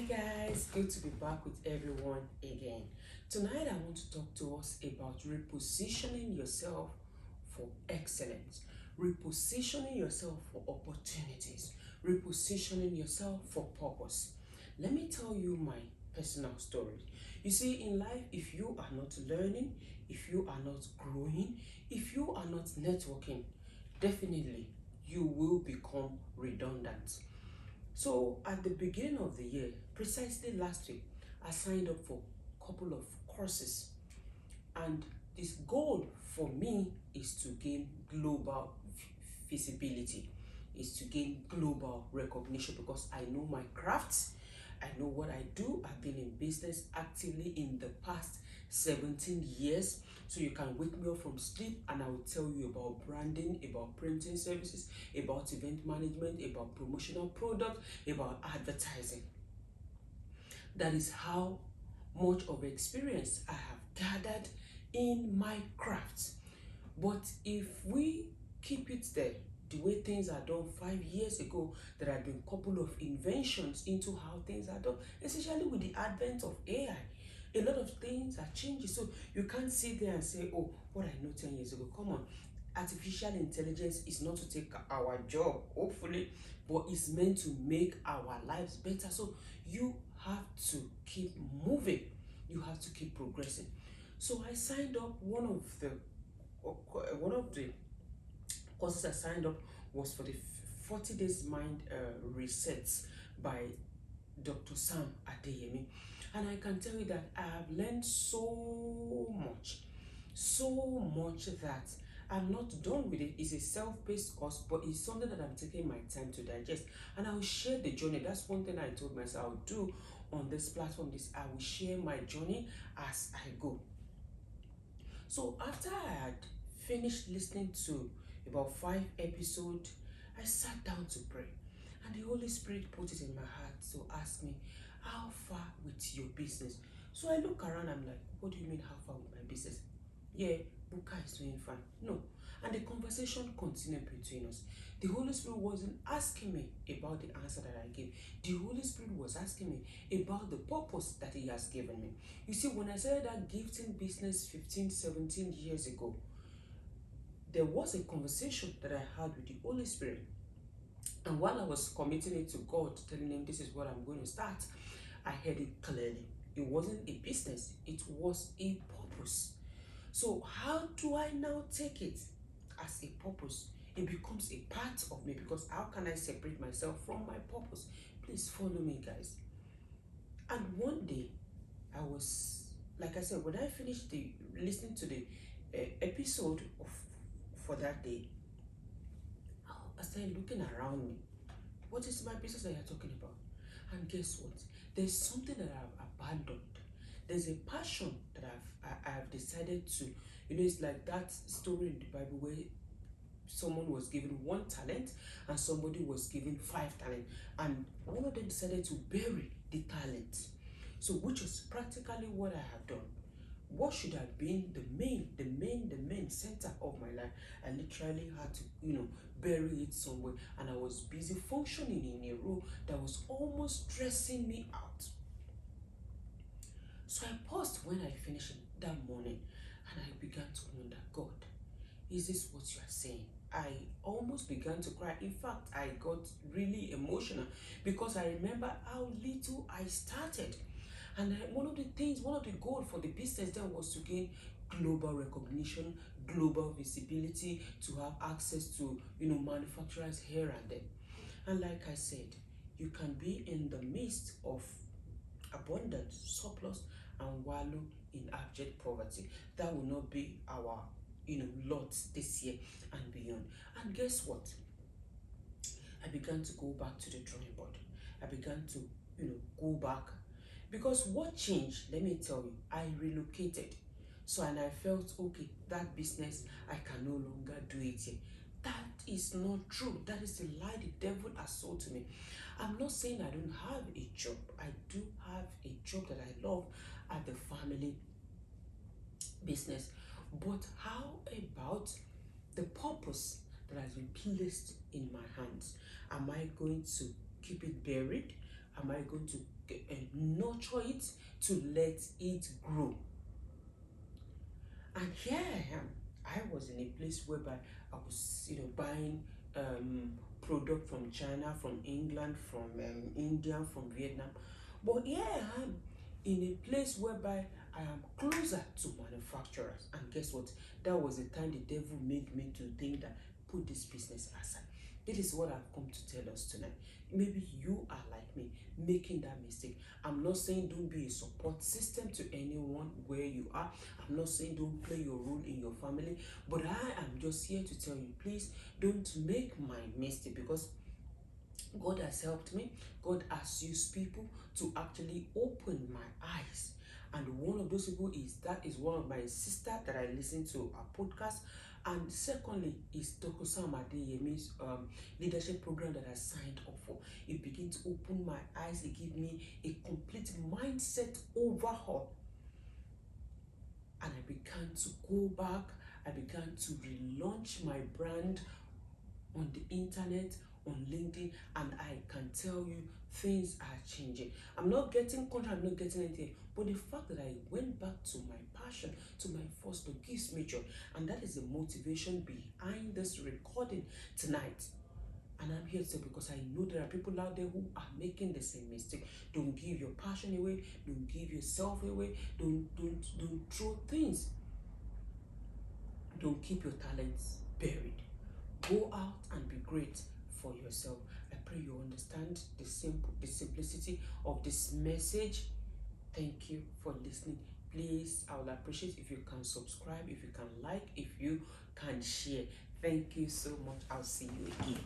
Hi guys, good to be back with everyone again. Tonight I want to talk to us about repositioning yourself for excellence, repositioning yourself for opportunities, repositioning yourself for purpose. Let me tell you my personal story. You see, in life, if you are not learning, if you are not growing, if you are not networking, definitely you will become redundant. So at the beginning of the year, precisely last week, I signed up for a couple of courses, and this goal for me is to gain global visibility, is to gain global recognition because I know my craft, I know what I do. I've been in business actively in the past 17 years. So you can wake me up from sleep and I will tell you about branding, about printing services, about event management, about promotional product, about advertising. That is how much of experience I have gathered in my craft. But if we keep it there, the way things are done 5 years ago, there have been a couple of inventions into how things are done, especially with the advent of AI. A lot of things are changing. So you can't sit there and say, oh, what I know 10 years ago. Come on. Artificial intelligence is not to take our job, hopefully, but it's meant to make our lives better. So you have to keep moving. You have to keep progressing. So I signed up. One of the courses I signed up was for the 40 days mind resets by Dr. Sam Adeyemi. And I can tell you that I have learned so much that I'm not done with it. It's a self-paced course, but it's something that I'm taking my time to digest. And I will share the journey. That's one thing I told myself I'll do on this platform. I will share my journey as I go. So after I had finished listening to about 5 episodes, I sat down to pray. And the Holy Spirit put it in my heart to ask me, how far with your business? So I look around, I'm like, what do you mean how far with my business? Yeah, Buka is doing fine. No. And the conversation continued between us. The Holy Spirit wasn't asking me about the answer that I gave. The Holy Spirit was asking me about the purpose that He has given me. You see, when I started that gifting business 15, 17 years ago, there was a conversation that I had with the Holy Spirit. And while I was committing it to God, telling Him this is what I'm going to start, I heard it clearly. It wasn't a business, it was a purpose. So how do I now take it as a purpose? It becomes a part of me, because how can I separate myself from my purpose? Please follow me, guys. And one day, I was, like I said, when I finished listening to the episode for that day, I started looking around me. What is my business that you're talking about? And guess what? There's something that I've abandoned. There's a passion that I've decided to, it's like that story in the Bible where someone was given 1 talent and somebody was given 5 talent, and one of them decided to bury the talent. So which was practically what I have done. What should have been the main center of my life, I literally had to, bury it somewhere, and I was busy functioning in a role that was almost stressing me out. So I paused when I finished that morning, and I began to wonder, God, is this what you are saying? I almost began to cry. In fact, I got really emotional because I remember how little I started. And one of the goals for the business then was to gain global recognition, global visibility, to have access to, manufacturers here and there. And like I said, you can be in the midst of abundance, surplus, and wallow in abject poverty. That will not be our, lot this year and beyond. And guess what? I began to go back to the drawing board. I began to, go back. Because what changed, let me tell you, I relocated. So, and I felt, okay, that business, I can no longer do it here. That is not true. That is a lie the devil has sold to me. I'm not saying I don't have a job. I do have a job that I love at the family business. But how about the purpose that has been placed in my hands? Am I going to keep it buried, am I going to nurture it to let it grow? And here I am. I was in a place whereby I was, buying product from China, from England, from India, from Vietnam. But here I am in a place whereby I am closer to manufacturers. And guess what? That was the time the devil made me to think that put this business aside. This is what I've come to tell us tonight. Maybe you are like me, making that mistake. I'm not saying don't be a support system to anyone where you are. I'm not saying don't play your role in your family, but I am just here to tell you, please don't make my mistake, because God has helped me. God has used people to actually open my eyes. And one of those people is one of my sister that I listen to a podcast. And secondly is Dr. Sam Adeyemi's leadership program that I signed up for. It began to open my eyes. It gave me a complete mindset overhaul. And I began to go back. I began to relaunch my brand on the internet, on LinkedIn, and I can tell you things are changing. I'm not getting contract, I'm not getting anything, but the fact that I went back to my passion, to my first love, gives me joy, and that is the motivation behind this recording tonight. And I'm here to say, because I know there are people out there who are making the same mistake. Don't give your passion away. Don't give yourself away. Don't throw things. Don't keep your talents buried. Go out and be great for yourself. I pray you understand the simplicity of this message. Thank you for listening. Please, I would appreciate if you can subscribe, if you can like, if you can share. Thank you so much. I'll see you again.